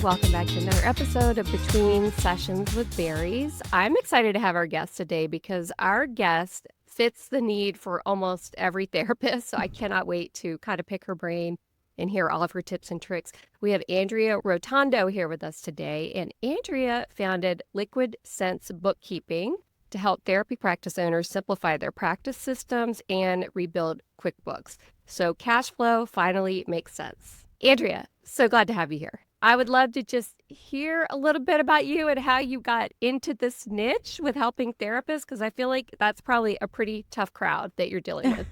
Welcome back to another episode of Between Sessions with Berries. I'm excited to have our guest today because our guest fits the need for almost every therapist. So I cannot wait to kind of pick her brain and hear all of her tips and tricks. We have Andrea Rotondo here with us today, and Andrea founded Liquid Cents Bookkeeping to help therapy practice owners simplify their practice systems and rebuild QuickBooks, so cash flow finally makes sense. Andrea, so glad to have you here. I would love to just hear a little bit about you and how you got into this niche with helping therapists, because I feel like that's probably a pretty tough crowd that you're dealing with,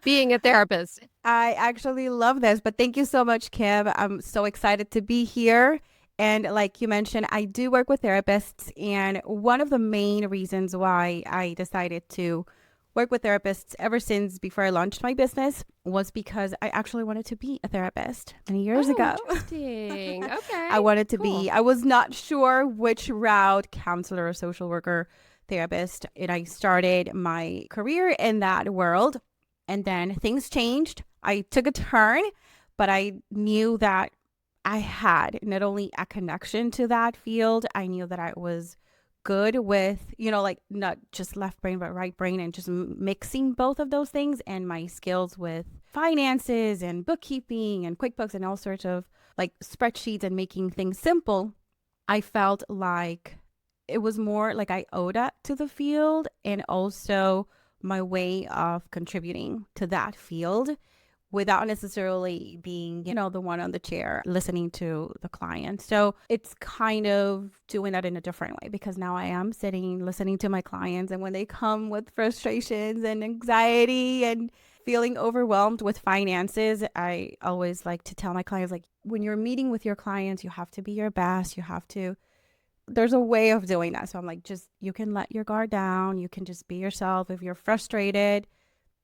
being a therapist. I actually love this, but thank you so much, Kim. I'm so excited to be here. And like you mentioned, I do work with therapists. And one of the main reasons why I decided to work with therapists ever since before I launched my business was because I actually wanted to be a therapist many years ago. Interesting. Okay. I wanted to be. I was not sure which route, counselor or social worker, therapist. And I started my career in that world. And then things changed. I took a turn, but I knew that I had not only a connection to that field, I knew that I was good with, like not just left brain, but right brain, and just mixing both of those things, and my skills with finances and bookkeeping and QuickBooks and all sorts of like spreadsheets and making things simple. I felt like it was more like I owed that to the field, and also my way of contributing to that field without necessarily being, the one on the chair listening to the client. So it's kind of doing that in a different way, because now I am sitting, listening to my clients. And when they come with frustrations and anxiety and feeling overwhelmed with finances, I always like to tell my clients, like, when you're meeting with your clients, you have to be your best. There's a way of doing that. So I'm like, you can let your guard down. You can just be yourself. If you're frustrated,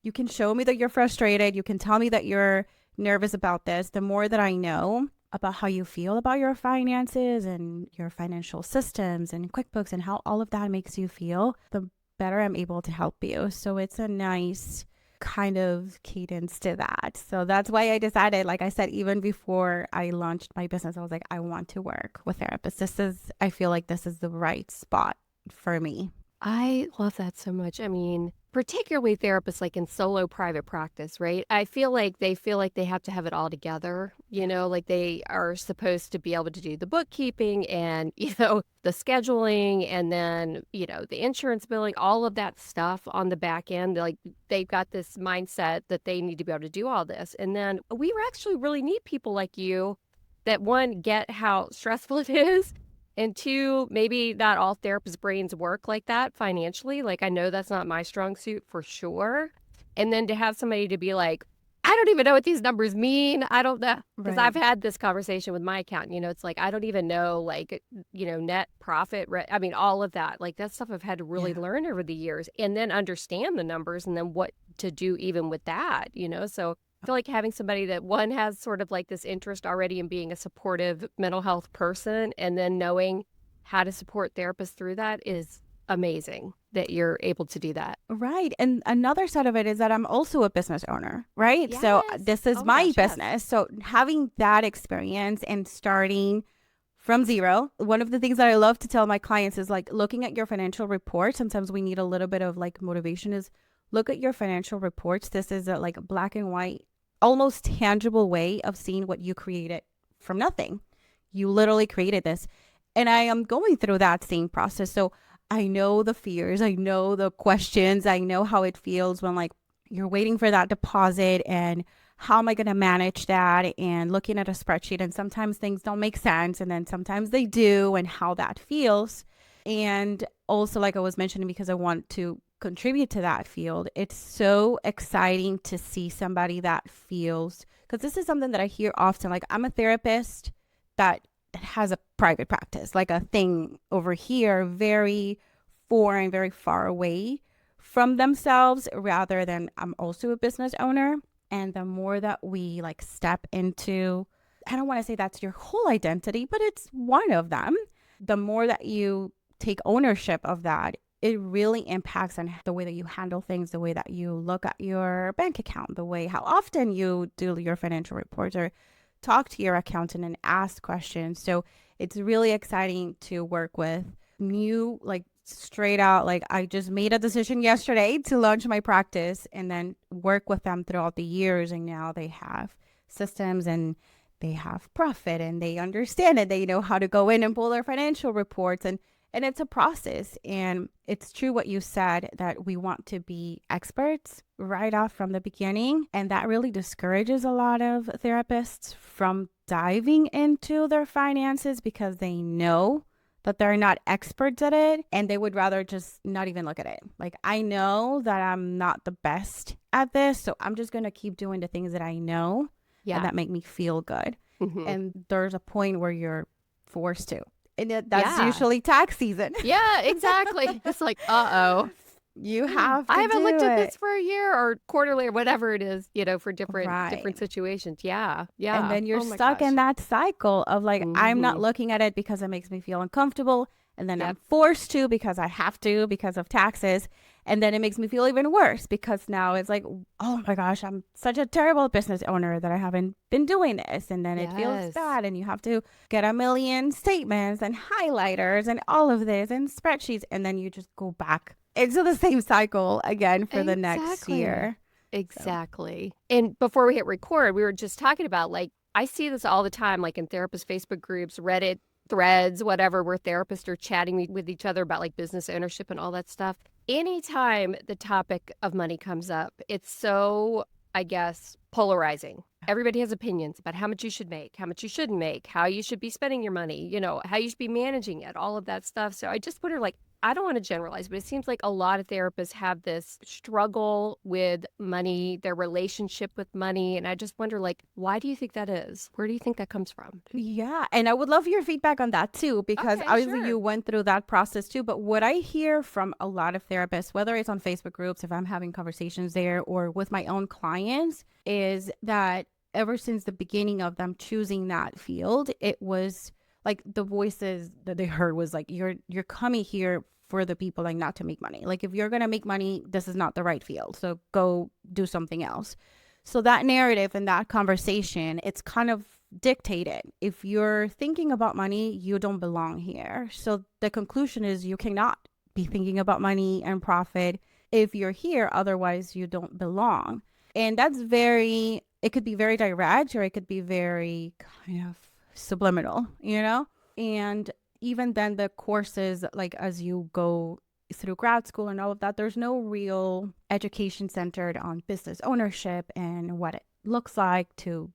you can show me that you're frustrated. You can tell me that you're nervous about this. The more that I know about how you feel about your finances and your financial systems and QuickBooks and how all of that makes you feel, the better I'm able to help you. So it's a nice kind of cadence to that. So that's why I decided, like I said, even before I launched my business, I was like, I want to work with therapists. I feel like this is the right spot for me. I love that so much. I mean, particularly therapists like in solo private practice, right? I feel like they have to have it all together, like they are supposed to be able to do the bookkeeping and, the scheduling and then, the insurance billing, all of that stuff on the back end. Like they've got this mindset that they need to be able to do all this. And then we actually really need people like you that, one, get how stressful it is. And two, maybe not all therapists' brains work like that financially. Like, I know that's not my strong suit for sure. And then to have somebody to be like, I don't even know what these numbers mean. I don't know. Because I've had this conversation with my accountant. It's like, I don't even know, like, net profit. I mean, all of that. Like, that stuff I've had to really learn over the years and then understand the numbers and then what to do even with that, So I feel like having somebody that, one, has sort of like this interest already in being a supportive mental health person and then knowing how to support therapists through that is amazing that you're able to do that. Right. And another side of it is that I'm also a business owner, right? Yes. So this is my business. Yes. So having that experience and starting from zero, one of the things that I love to tell my clients is like looking at your financial reports. Sometimes we need a little bit of like motivation, is look at your financial reports. This is a like black and white, almost tangible way of seeing what you created from nothing. You literally created this. And I am going through that same process. So I know the fears, I know the questions, I know how it feels when like you're waiting for that deposit and how am I going to manage that, and looking at a spreadsheet, and sometimes things don't make sense and then sometimes they do, and how that feels. And also, like I was mentioning, because I want to contribute to that field, it's so exciting to see somebody that feels, because this is something that I hear often, like I'm a therapist that has a private practice, like a thing over here, very foreign, very far away from themselves, rather than I'm also a business owner. And the more that we like step into, I don't want to say that's your whole identity, but it's one of them. The more that you take ownership of that, it really impacts on the way that you handle things, the way that you look at your bank account, the way how often you do your financial reports, or talk to your accountant and ask questions. So it's really exciting to work with new, like straight out, like I just made a decision yesterday to launch my practice and then work with them throughout the years. And now they have systems and they have profit and they understand it. They know how to go in and pull their financial reports, and it's a process. And it's true what you said, that we want to be experts right off from the beginning. And that really discourages a lot of therapists from diving into their finances because they know that they're not experts at it and they would rather just not even look at it. Like, I know that I'm not the best at this, so I'm just going to keep doing the things that I know and Yeah. that make me feel good. Hmm. And there's a point where you're forced to. And that's Yeah. usually tax season. Yeah, exactly. It's like, uh-oh. You have I to haven't do looked at this it. for a year or quarterly or whatever it is, for Right. different situations. Yeah. And Yeah. then you're Oh my stuck in gosh. that cycle of like, I'm not Hmm. looking at it because it makes me feel uncomfortable. And then I'm Yep. forced to because I have to because of taxes. And then it makes me feel even worse because now it's like, oh my gosh, I'm such a terrible business owner that I haven't been doing this. And then it feels Yes. bad. And you have to get a million statements and highlighters and all of this and spreadsheets. And then you just go back into the same cycle again for the next Exactly. year. So, Exactly. And before we hit record, we were just talking about, like, I see this all the time, like in therapist Facebook groups, Reddit threads, whatever, where therapists are chatting with each other about like business ownership and all that stuff. Anytime the topic of money comes up, it's so, I guess, polarizing. Everybody has opinions about how much you should make, how much you shouldn't make, how you should be spending your money, how you should be managing it, all of that stuff. So I just wonder, like, I don't want to generalize, but it seems like a lot of therapists have this struggle with money, their relationship with money. And I just wonder, like, why do you think that is? Where do you think that comes from? yeah, and I would love your feedback on that too, because Okay, obviously sure. you went through that process too. But what I hear from a lot of therapists, whether it's on Facebook groups, if I'm having conversations there, or with my own clients, is that ever since the beginning of them choosing that field, it was like the voices that they heard was like, you're coming here for the people, like not to make money. Like, if you're gonna make money, this is not the right field. So go do something else. So that narrative and that conversation, it's kind of dictated. If you're thinking about money, you don't belong here. So the conclusion is you cannot be thinking about money and profit if you're here. Otherwise, you don't belong. And that's it could be very direct or it could be very kind of subliminal, you know? And even then, the courses, like as you go through grad school and all of that, there's no real education centered on business ownership and what it looks like to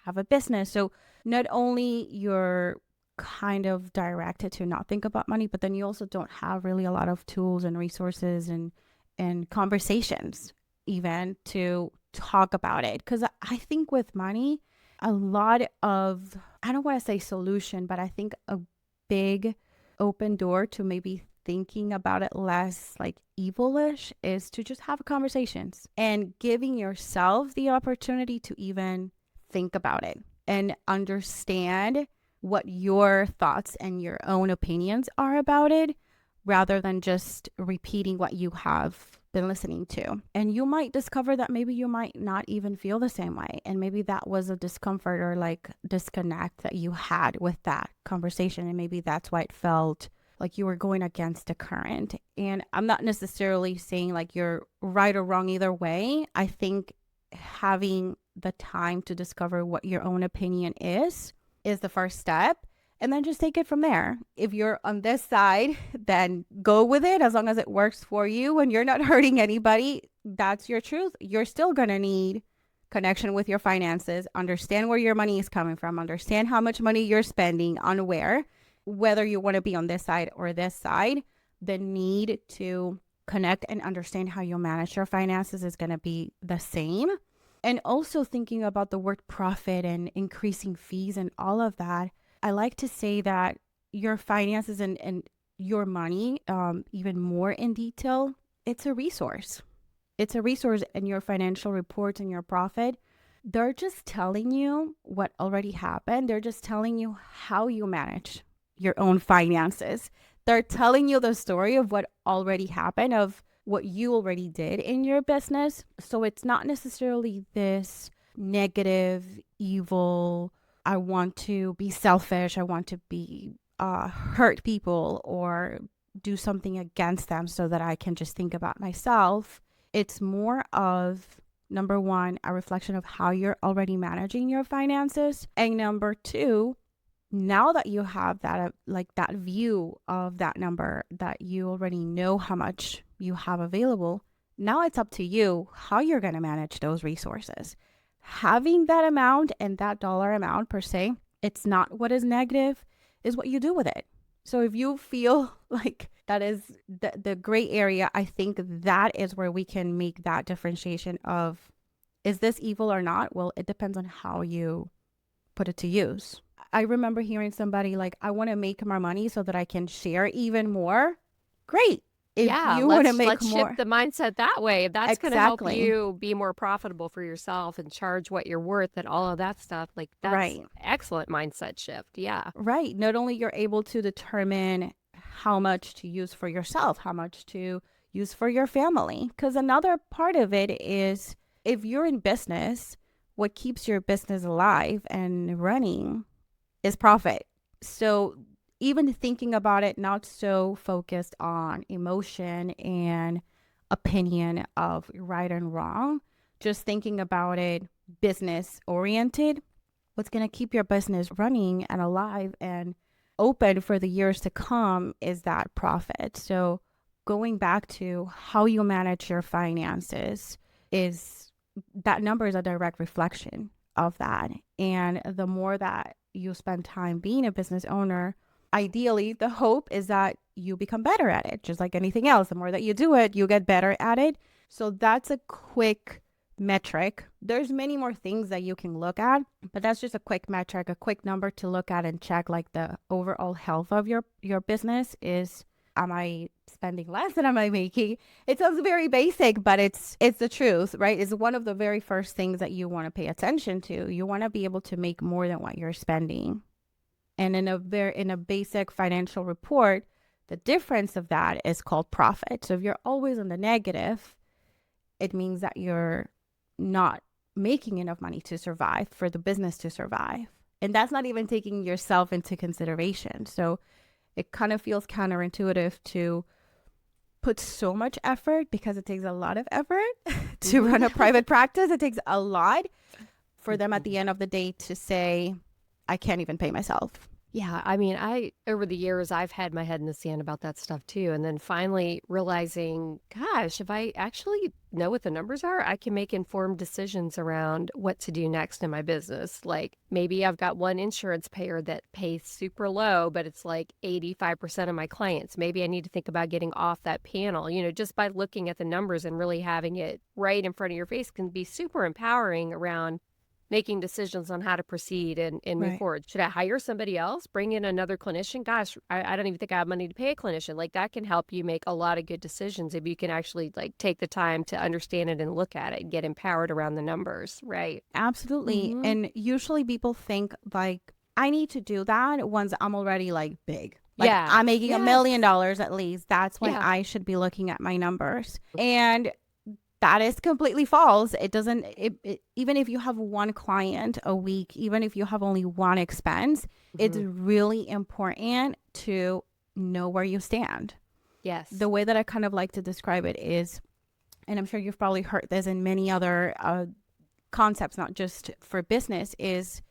have a business. So not only you're kind of directed to not think about money, but then you also don't have really a lot of tools and resources and conversations even to talk about it. Because I think with money, a lot of, I don't want to say solution, but I think a big open door to maybe thinking about it less like evilish is to just have conversations and giving yourself the opportunity to even think about it and understand what your thoughts and your own opinions are about it, rather than just repeating what you have been listening to. And you might discover that maybe you might not even feel the same way. And maybe that was a discomfort or like disconnect that you had with that conversation. And maybe that's why it felt like you were going against the current. And I'm not necessarily saying like you're right or wrong either way. I think having the time to discover what your own opinion is the first step. And then just take it from there. If you're on this side, then go with it as long as it works for you and you're not hurting anybody. That's your truth. You're still going to need connection with your finances, understand where your money is coming from, understand how much money you're spending on whether you want to be on this side or this side. The need to connect and understand how you manage your finances is going to be the same. And also thinking about the word profit and increasing fees and all of that. I like to say that your finances and your money, even more in detail, it's a resource. It's a resource, and your financial reports and your profit, they're just telling you what already happened. They're just telling you how you manage your own finances. They're telling you the story of what already happened, of what you already did in your business. So it's not necessarily this negative, evil I want to be selfish. I want to be hurt people or do something against them so that I can just think about myself. It's more of, number one, a reflection of how you're already managing your finances. And number two, now that you have that, like that view of that number, that you already know how much you have available, now it's up to you how you're going to manage those resources. Having that amount and that dollar amount per se, it's not what is negative, is what you do with it. So if you feel like that is the gray area, I think that is where we can make that differentiation of, is this evil or not? Well, it depends on how you put it to use. I remember hearing somebody like, I want to make more money so that I can share even more. Great. If Yeah, you want to make let's shift more. the mindset that way. If that's going to help Exactly. you be more profitable for yourself and charge what you're worth and all of that stuff, like that's Right. excellent mindset shift. Yeah. Right. Not only you're able to determine how much to use for yourself, how much to use for your family. Because another part of it is, if you're in business, what keeps your business alive and running is profit. So even thinking about it, not so focused on emotion and opinion of right and wrong, just thinking about it business oriented, what's going to keep your business running and alive and open for the years to come is that profit. So going back to how you manage your finances, is that number is a direct reflection of that. And the more that you spend time being a business owner, ideally the hope is that you become better at it. Just like anything else, the more that you do it, you get better at it. So that's a quick metric. There's many more things that you can look at, but that's just a quick metric, a quick number to look at and check like the overall health of your business. Is, am I spending less than am I making? It sounds very basic, but it's the truth, right? It's one of the very first things that you want to pay attention to. You want to be able to make more than what you're spending. And in a basic financial report, the difference of that is called profit. So if you're always on the negative, it means that you're not making enough money to survive, for the business to survive. And that's not even taking yourself into consideration. So it kind of feels counterintuitive to put so much effort, because it takes a lot of effort to run a private practice. It takes a lot for them at the end of the day to say, I can't even pay myself. Yeah, I mean, over the years, I've had my head in the sand about that stuff too. And then finally realizing, gosh, if I actually know what the numbers are, I can make informed decisions around what to do next in my business. Like maybe I've got one insurance payer that pays super low, but it's like 85% of my clients. Maybe I need to think about getting off that panel. Just by looking at the numbers and really having it right in front of your face can be super empowering around making decisions on how to proceed and move Right. forward. Should I hire somebody else? Bring in another clinician? Gosh, I don't even think I have money to pay a clinician. Like that can help you make a lot of good decisions if you can actually like take the time to understand it and look at it and get empowered around the numbers, right? Absolutely. Mm-hmm. And usually people think like, I need to do that once I'm already like big. Like Yeah. I'm making $1 Yes. million at least. That's when Yeah. I should be looking at my numbers. And that is completely false. It doesn't, even if you have one client a week, even if you have only one expense, it's Mm-hmm. really important to know where you stand. Yes. The way that I kind of like to describe it is, and I'm sure you've probably heard this in many other concepts, not just for business, is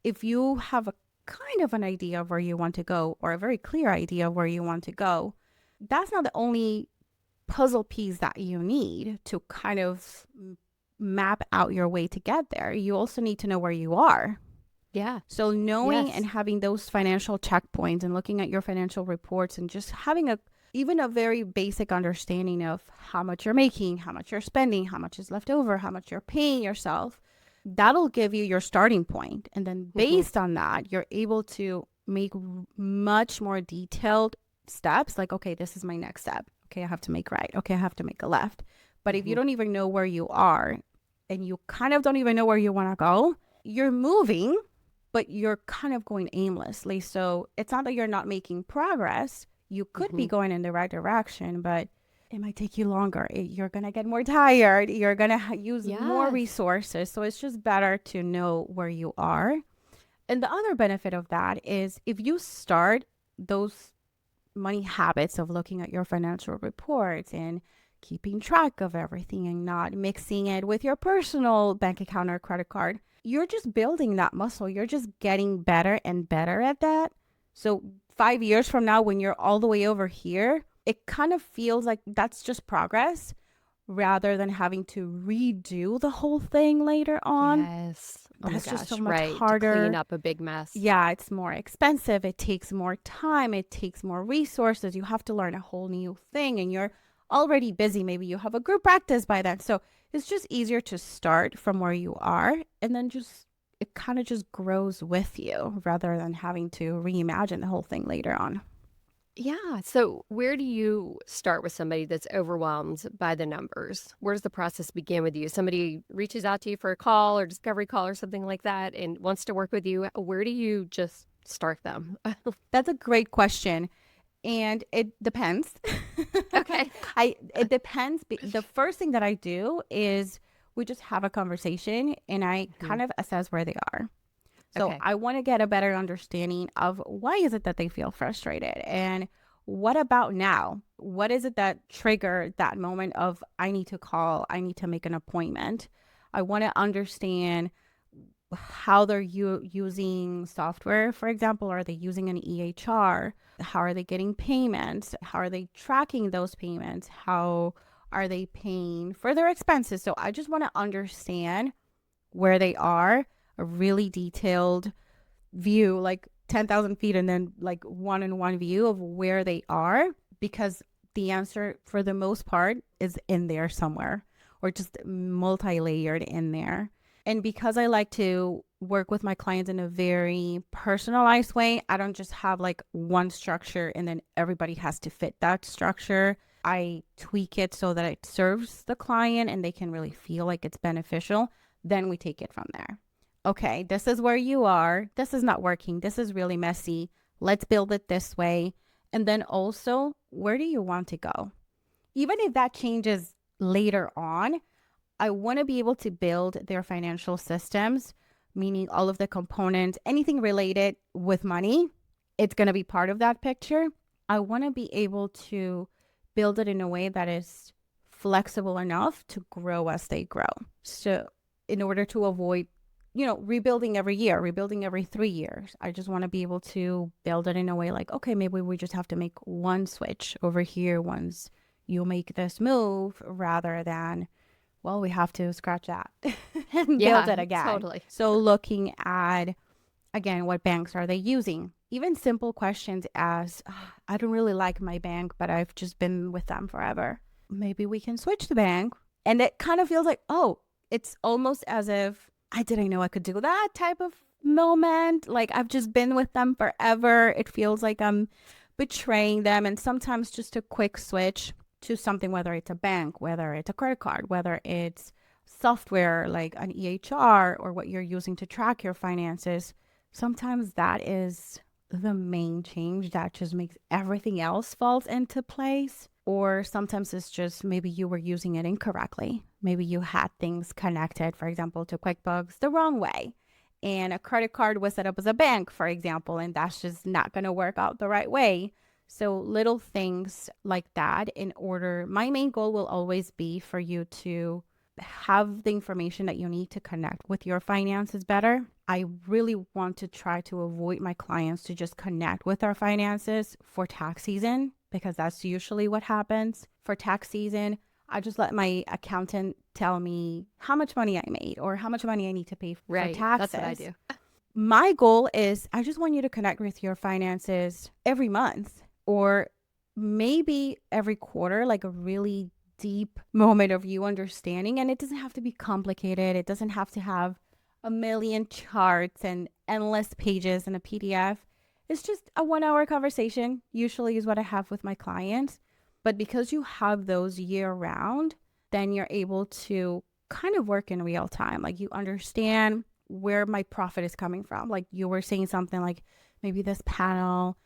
if you have a kind of an idea of where you want to go, or a very clear idea of where you want to go, that's not the only puzzle piece that you need to kind of map out your way to get there. You also need to know where you are. Yeah. So knowing and Yes. having those financial checkpoints and looking at your financial reports and just having even a very basic understanding of how much you're making, how much you're spending, how much is left over, how much you're paying yourself, that'll give you your starting point. And then Mm-hmm. based on that, you're able to make much more detailed steps. Like, okay, this is my next step. Okay, I have to make right. Okay, I have to make a left. But if you Mm-hmm. don't even know where you are and you kind of don't even know where you want to go, you're moving, but you're kind of going aimlessly. So it's not that you're not making progress. You could be Mm-hmm. going in the right direction, but it might take you longer. You're going to get more tired. You're going to use more Yes. resources. So it's just better to know where you are. And the other benefit of that is if you start those money habits of looking at your financial reports and keeping track of everything and not mixing it with your personal bank account or credit card, you're just building that muscle. You're just getting better and better at that. So 5 years from now, when you're all the way over here, it kind of feels like that's just progress rather than having to redo the whole thing later on. Yes. Oh my That's just so gosh, much right. To clean harder. up a big mess. Yeah, it's more expensive. It takes more time. It takes more resources. You have to learn a whole new thing and you're already busy. Maybe you have a group practice by then. So it's just easier to start from where you are and then just it kind of just grows with you rather than having to reimagine the whole thing later on. Yeah. So, where do you start with somebody that's overwhelmed by the numbers? Where does the process begin with you? Somebody reaches out to you for a call or discovery call or something like that and wants to work with you. Where do you just start them? That's a great question. And it depends. Okay. It depends. The first thing that I do is we just have a conversation and I Mhm. kind of assess where they are. So Okay. I want to get a better understanding of why is it that they feel frustrated and what about now? What is it that triggered that moment of I need to call, I need to make an appointment? I want to understand how they're using software, for example. Are they using an EHR? How are they getting payments? How are they tracking those payments? How are they paying for their expenses? So I just want to understand where they are, a really detailed view, like 10,000 feet, and then like one on one view of where they are, because the answer for the most part is in there somewhere or just multi layered in there. And because I like to work with my clients in a very personalized way, I don't just have like one structure and then everybody has to fit that structure. I tweak it so that it serves the client and they can really feel like it's beneficial. Then we take it from there. Okay, this is where you are. This is not working. This is really messy. Let's build it this way. And then also, where do you want to go? Even if that changes later on, I want to be able to build their financial systems, meaning all of the components, anything related with money, it's going to be part of that picture. I want to be able to build it in a way that is flexible enough to grow as they grow. So, in order to avoid, rebuilding every year, rebuilding every 3 years, I just want to be able to build it in a way like, okay, maybe we just have to make one switch over here once you make this move rather than well, we have to scratch that and build Yeah, it again. totally. So looking at, again, what banks are they using? Even simple questions as, I don't really like my bank, but I've just been with them forever. Maybe we can switch the bank. And it kind of feels like, oh, it's almost as if I didn't know I could do that type of moment. Like I've just been with them forever. It feels like I'm betraying them. And sometimes just a quick switch to something, whether it's a bank, whether it's a credit card, whether it's software like an EHR or what you're using to track your finances, sometimes that is the main change that just makes everything else falls into place. Or sometimes it's just maybe you were using it incorrectly. Maybe you had things connected, for example, to QuickBooks the wrong way. And a credit card was set up as a bank, for example, and that's just not going to work out the right way. So little things like that in order. My main goal will always be for you to have the information that you need to connect with your finances better. I really want to try to avoid my clients to just connect with our finances for tax season because that's usually what happens. For tax season, I just let my accountant tell me how much money I made or how much money I need to pay for Right. That's what I taxes. do. My goal is I just want you to connect with your finances every month or maybe every quarter, like a really deep moment of you understanding. And it doesn't have to be complicated. It doesn't have to have a million charts and endless pages in a PDF. It's just a 1 hour conversation, usually is what I have with my clients. But because you have those year round, then you're able to kind of work in real time. Like you understand where my profit is coming from. Like you were saying something like maybe this panel,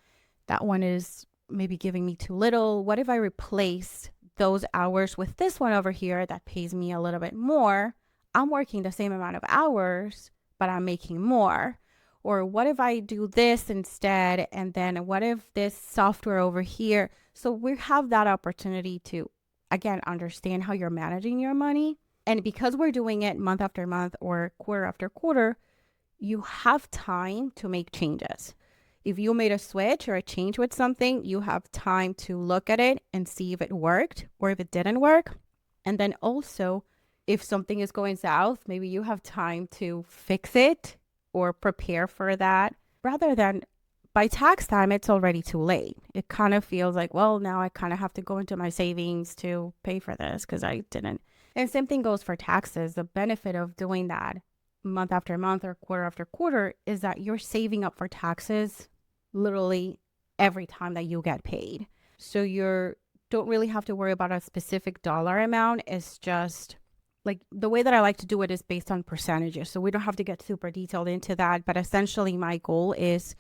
that one is maybe giving me too little. What if I replace those hours with this one over here that pays me a little bit more? I'm working the same amount of hours, but I'm making more. Or what if I do this instead? And then what if this software over here? So we have that opportunity to, again, understand how you're managing your money. And because we're doing it month after month or quarter after quarter, you have time to make changes. If you made a switch or a change with something, you have time to look at it and see if it worked or if it didn't work. And then also, if something is going south, maybe you have time to fix it or prepare for that, rather than by tax time, it's already too late. It kind of feels like, well, now I kind of have to go into my savings to pay for this because I didn't. And same thing goes for taxes. The benefit of doing that month after month or quarter after quarter is that you're saving up for taxes literally every time that you get paid. So you don't really have to worry about a specific dollar amount. It's just like the way that I like to do it is based on percentages. So we don't have to get super detailed into that. But essentially, my goal is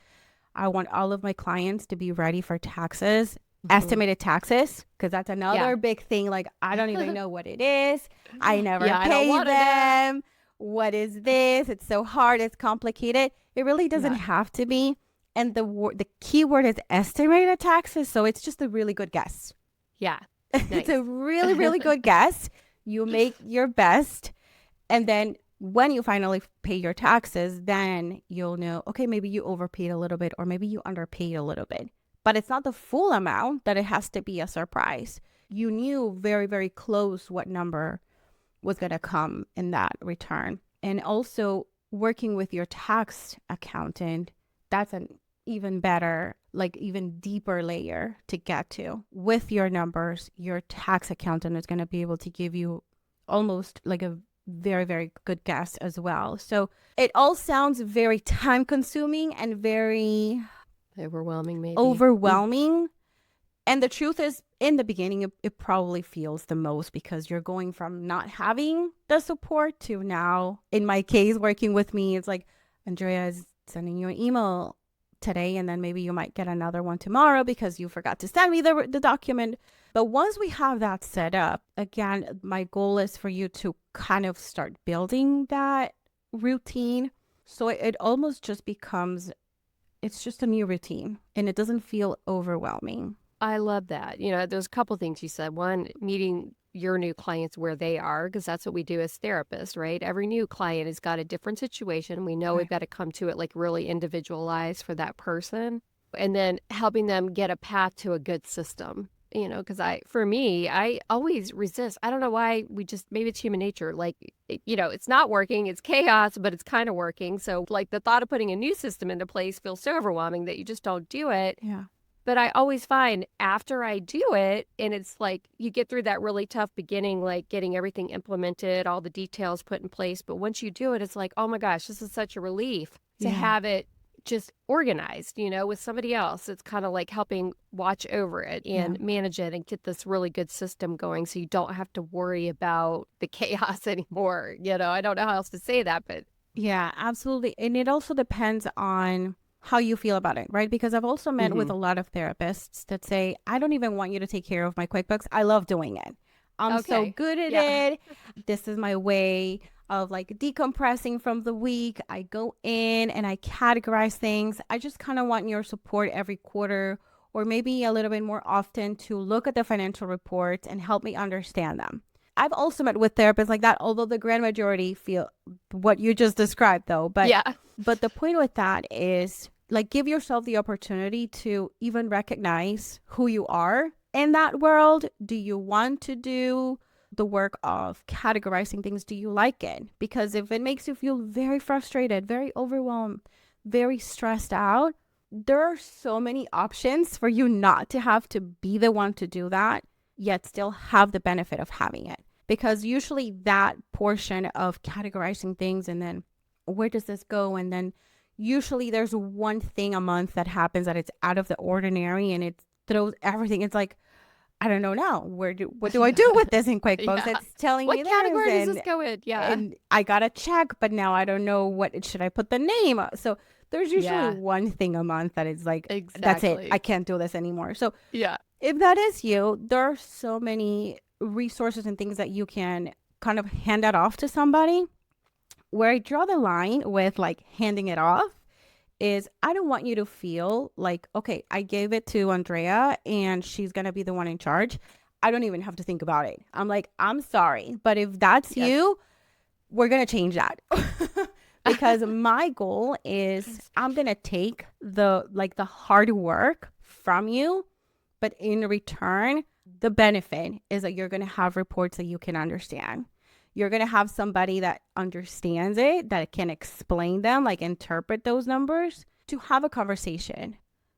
I want all of my clients to be ready for taxes, estimated taxes, because that's another big thing. Like, I don't even know what it is. I never pay them. What is this? It's so hard. It's complicated. It really doesn't have to be. And the key word is estimated taxes. So it's just a really good guess. Yeah. It's Nice. a really, really good guess. You make your best. And then when you finally pay your taxes, then you'll know, okay, maybe you overpaid a little bit or maybe you underpaid a little bit. But it's not the full amount that it has to be a surprise. You knew very, very close what number was going to come in that return. And also working with your tax accountant, that's an even better, like even deeper layer to get to. With your numbers, your tax accountant is going to be able to give you almost like a very, very good guess as well. So it all sounds very time consuming and very Overwhelming, maybe. overwhelming. And the truth is, in the beginning, it probably feels the most because you're going from not having the support to now, in my case, working with me, it's like, Andrea is sending you an email today, and then maybe you might get another one tomorrow because you forgot to send me the document. But once we have that set up, again, my goal is for you to kind of start building that routine. So it almost just becomes, it's just a new routine and it doesn't feel overwhelming. I love that. There's a couple things you said. One, meeting your new clients where they are, because that's what we do as therapists, right? Every new client has got a different situation. We know we've got to come to it like really individualized for that person. And then helping them get a path to a good system, because for me, I always resist. I don't know why maybe it's human nature. Like, it's not working. It's chaos, but it's kind of working. So like the thought of putting a new system into place feels so overwhelming that you just don't do it. Yeah. But I always find after I do it, and it's like you get through that really tough beginning, like getting everything implemented, all the details put in place. But once you do it, it's like, oh my gosh, this is such a relief to have it just organized, with somebody else. It's kind of like helping watch over it and manage it and get this really good system going so you don't have to worry about the chaos anymore. I don't know how else to say that, but. Yeah, absolutely. And it also depends on how you feel about it, right? Because I've also met with a lot of therapists that say, I don't even want you to take care of my QuickBooks. I love doing it. I'm so good at it. This is my way of like decompressing from the week. I go in and I categorize things. I just kind of want your support every quarter or maybe a little bit more often to look at the financial reports and help me understand them. I've also met with therapists like that, although the grand majority feel what you just described though. But the point with that is like give yourself the opportunity to even recognize who you are in that world. Do you want to do the work of categorizing things? Do you like it? Because if it makes you feel very frustrated, very overwhelmed, very stressed out, there are so many options for you not to have to be the one to do that, yet still have the benefit of having it. Because usually that portion of categorizing things and then where does this go? And then usually there's one thing a month that happens that it's out of the ordinary and it throws everything. It's like, I don't know now. What do I do with this in QuickBooks? It's telling me what category this, does this go in? Yeah. And I got to check, but now I don't know should I put the name? So there's usually one thing a month that is like, that's it. I can't do this anymore. So if that is you, there are so many resources and things that you can kind of hand that off to somebody. Where I draw the line with like handing it off is I don't want you to feel like, okay, I gave it to Andrea and she's going to be the one in charge. I don't even have to think about it. I'm like, I'm sorry, but if that's Yes. you, we're going to change that. Because my goal is I'm going to take the hard work from you, but in return, the benefit is that you're going to have reports that you can understand. You're going to have somebody that understands it, that can explain them, like interpret those numbers to have a conversation.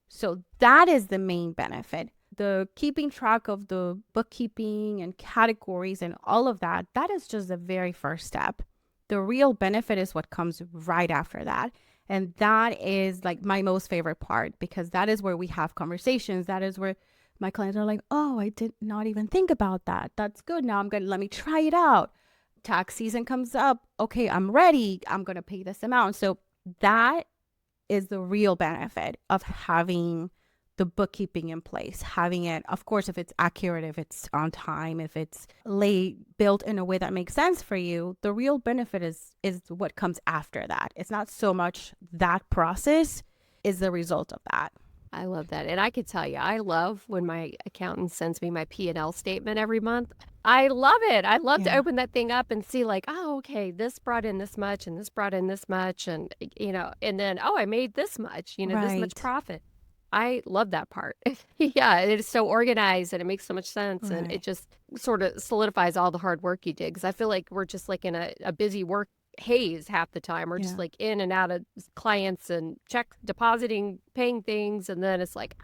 So that is the main benefit. The keeping track of the bookkeeping and categories and all of that, that is just the very first step. The real benefit is what comes right after that. And that is like my most favorite part, because that is where we have conversations. That is where my clients are like, oh, I did not even think about that. That's good. Now let me try it out. Tax season comes up. Okay, I'm ready. I'm going to pay this amount. So that is the real benefit of having the bookkeeping in place, having it, of course, if it's accurate, if it's on time, if it's built in a way that makes sense for you. The real benefit is what comes after that. It's not so much that process is the result of that. I love that. And I could tell you, I love when my accountant sends me my P&L statement every month. I love it. I love to open that thing up and see like, oh, okay, this brought in this much and this brought in this much. And, and then, oh, I made this much, this much profit. I love that part. Yeah, it is so organized and it makes so much sense. And it just sort of solidifies all the hard work you did. Because I feel like we're just like in a busy work haze half the time. We're just like in and out of clients and check depositing, paying things. And then it's like,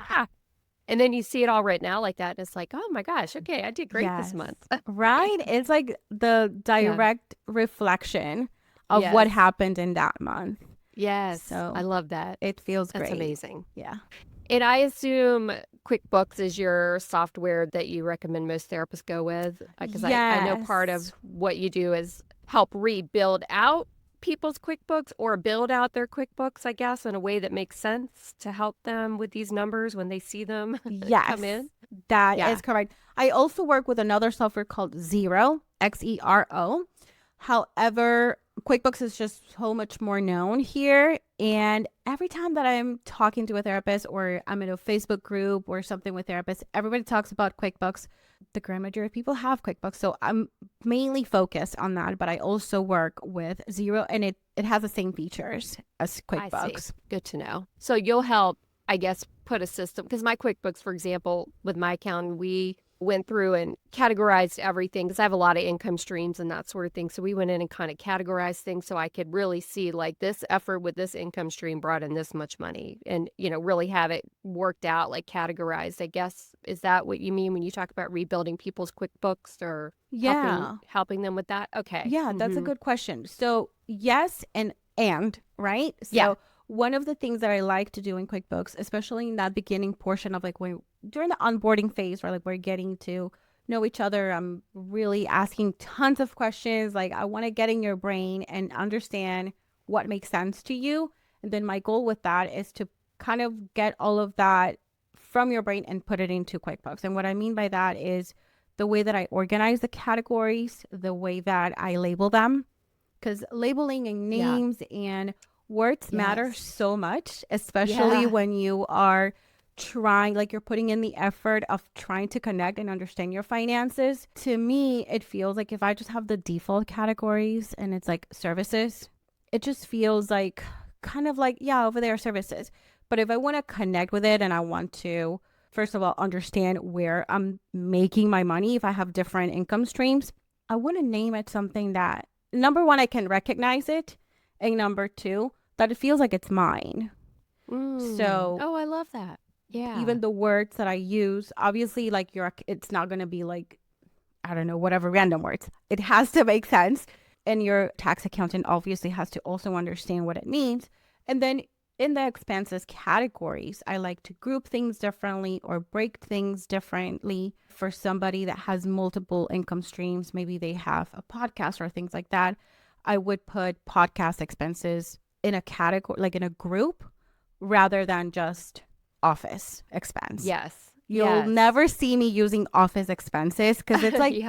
and then you see it all written out like that. And it's like, oh my gosh, okay, I did great this month. Right? It's like the direct reflection of what happened in that month. Yes. So I love that. It feels great. That's amazing. Yeah. And I assume QuickBooks is your software that you recommend most therapists go with? Because I know part of what you do is help rebuild out people's QuickBooks or build out their QuickBooks, I guess, in a way that makes sense to help them with these numbers when they see them come in. That is correct. I also work with another software called Xero, Xero. However, QuickBooks is just so much more known here. And every time that I'm talking to a therapist or I'm in a Facebook group or something with therapists, everybody talks about QuickBooks. The grand majority of people have QuickBooks. So I'm mainly focused on that, but I also work with Xero, and it has the same features as QuickBooks. I see. Good to know. So you'll help, I guess, put a system, because my QuickBooks, for example, with my accountant, we went through and categorized everything because I have a lot of income streams and that sort of thing. So we went in and kind of categorized things so I could really see like this effort with this income stream brought in this much money and, really have it worked out, like categorized, I guess. Is that what you mean when you talk about rebuilding people's QuickBooks or helping them with that? Okay. Yeah, that's a good question. So yes, and right? So one of the things that I like to do in QuickBooks, especially in that beginning portion of like during the onboarding phase where like we're getting to know each other, I'm really asking tons of questions. Like I want to get in your brain and understand what makes sense to you. And then my goal with that is to kind of get all of that from your brain and put it into QuickBooks. And what I mean by that is the way that I organize the categories, the way that I label them, because labeling and names and words matter so much, especially when you are trying, like you're putting in the effort of trying to connect and understand your finances. To me, it feels like if I just have the default categories and it's like services, it just feels like kind of like, over there are services. But if I want to connect with it and I want to, first of all, understand where I'm making my money, if I have different income streams, I want to name it something that, number one, I can recognize it. And number two, that it feels like it's mine. So, I love that. Yeah. Even the words that I use, obviously, like it's not going to be like, I don't know, whatever random words. It has to make sense. And your tax accountant obviously has to also understand what it means. And then in the expenses categories, I like to group things differently or break things differently for somebody that has multiple income streams. Maybe they have a podcast or things like that. I would put podcast expenses in a category, like in a group, rather than just office expense. Yes. You'll never see me using office expenses because it's like,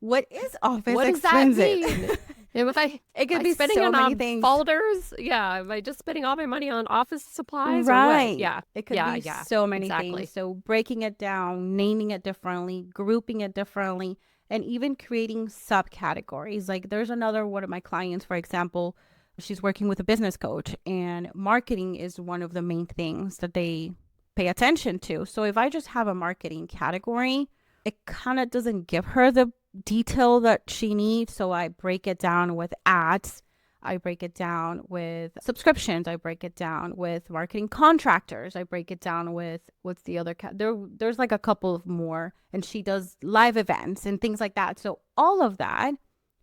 what is office expenses? What does that mean? Am It could I be spending so it many on things. folders? Yeah. Am I just spending all my money on office supplies or what? Right. Yeah. It could Yeah. be Yeah. so many things. Exactly. So breaking it down, naming it differently, grouping it differently, and even creating subcategories. Like there's another one of my clients, for example, she's working with a business coach, and marketing is one of the main things that they pay attention to. So if I just have a marketing category, it kind of doesn't give her the detail that she needs. So I break it down with ads. I break it down with subscriptions. I break it down with marketing contractors. I break it down with what's the other there's like a couple of more, and she does live events and things like that. So all of that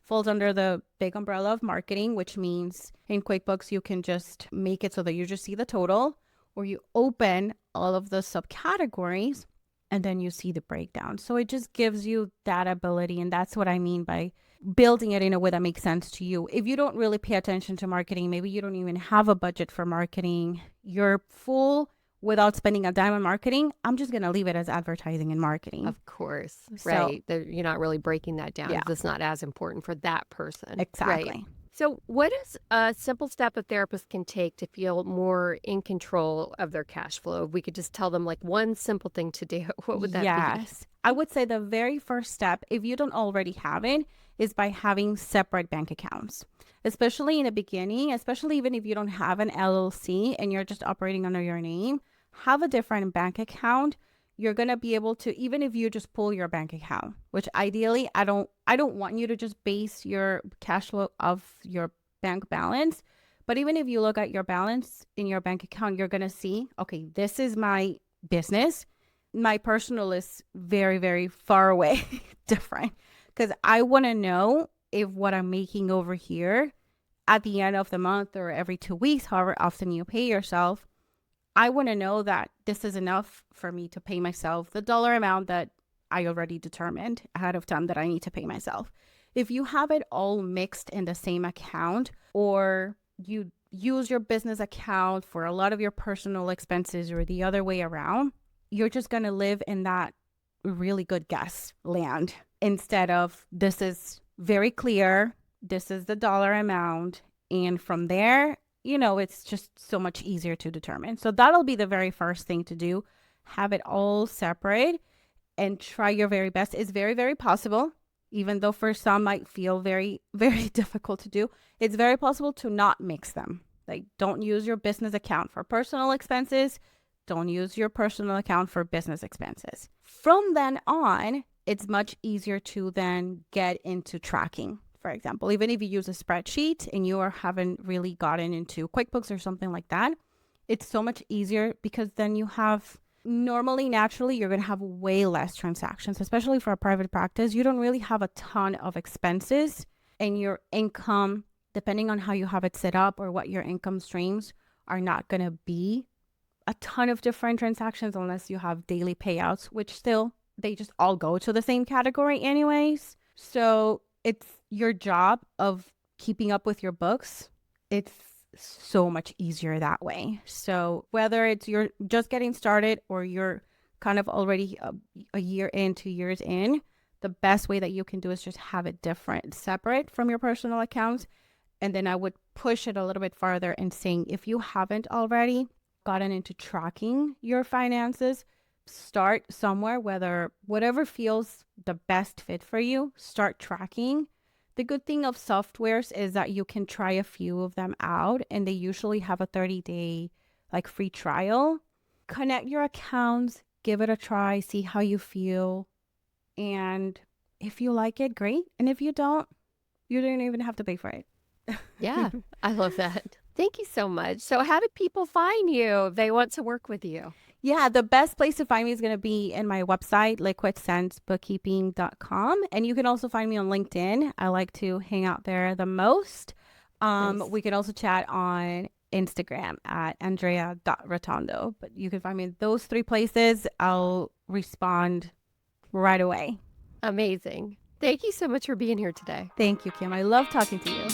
falls under the big umbrella of marketing, which means in QuickBooks you can just make it so that you just see the total, or you open all of the subcategories and then you see the breakdown. So it just gives you that ability, and that's what I mean by building it in a way that makes sense to you. If you don't really pay attention to marketing, maybe you don't even have a budget for marketing, you're full without spending a dime on marketing, I'm just going to leave it as advertising and marketing. Of course. So, Right. You're not really breaking that down yeah, 'cause it's not as important for that person. Right. exactly. So, what is a simple step a therapist can take to feel more in control of their cash flow? If we could just tell them like one simple thing to do, what would that be? Yes. I would say the very first step, if you don't already have it, is by having separate bank accounts, especially in the beginning, especially even if you don't have an LLC and you're just operating under your name, have a different bank account. You're going to be able to, even if you just pull your bank account, which ideally I don't want you to just base your cash flow of your bank balance. But even if you look at your balance in your bank account, you're going to see, okay, this is my business. My personal is very, very far away different, because I want to know if what I'm making over here at the end of the month or every 2 weeks, however often you pay yourself, I want to know that this is enough for me to pay myself the dollar amount that I already determined ahead of time that I need to pay myself. If you have it all mixed in the same account, or you use your business account for a lot of your personal expenses or the other way around, you're just going to live in that really good guess land instead of this is very clear, this is the dollar amount, and from there, it's just so much easier to determine. So that'll be the very first thing to do. Have it all separate and try your very best. It's very, very possible, even though for some might feel very, very difficult to do. It's very possible to not mix them. Like, don't use your business account for personal expenses. Don't use your personal account for business expenses. From then on, it's much easier to then get into tracking. For example, even if you use a spreadsheet and you haven't really gotten into QuickBooks or something like that, it's so much easier because then you have naturally, you're going to have way less transactions, especially for a private practice. You don't really have a ton of expenses, and your income, depending on how you have it set up or what your income streams are, not going to be a ton of different transactions unless you have daily payouts, which still, they just all go to the same category anyways. So it's your job of keeping up with your books. It's so much easier that way. So whether it's you're just getting started or you're kind of already a year in, 2 years in, the best way that you can do is just have it different, separate from your personal accounts. And then I would push it a little bit farther and saying, if you haven't already gotten into tracking your finances, start somewhere, whatever feels the best fit for you, start tracking. The good thing of softwares is that you can try a few of them out, and they usually have a 30-day free trial. Connect your accounts, give it a try, see how you feel. And if you like it, great. And if you don't, you don't even have to pay for it. Yeah, I love that. Thank you so much. So how do people find you if they want to work with you? Yeah, the best place to find me is going to be in my website, liquidcentsbookkeeping.com. And you can also find me on LinkedIn. I like to hang out there the most. Nice. We can also chat on Instagram at Andrea.Rotondo. But you can find me in those 3 places. I'll respond right away. Amazing. Thank you so much for being here today. Thank you, Kim. I love talking to you.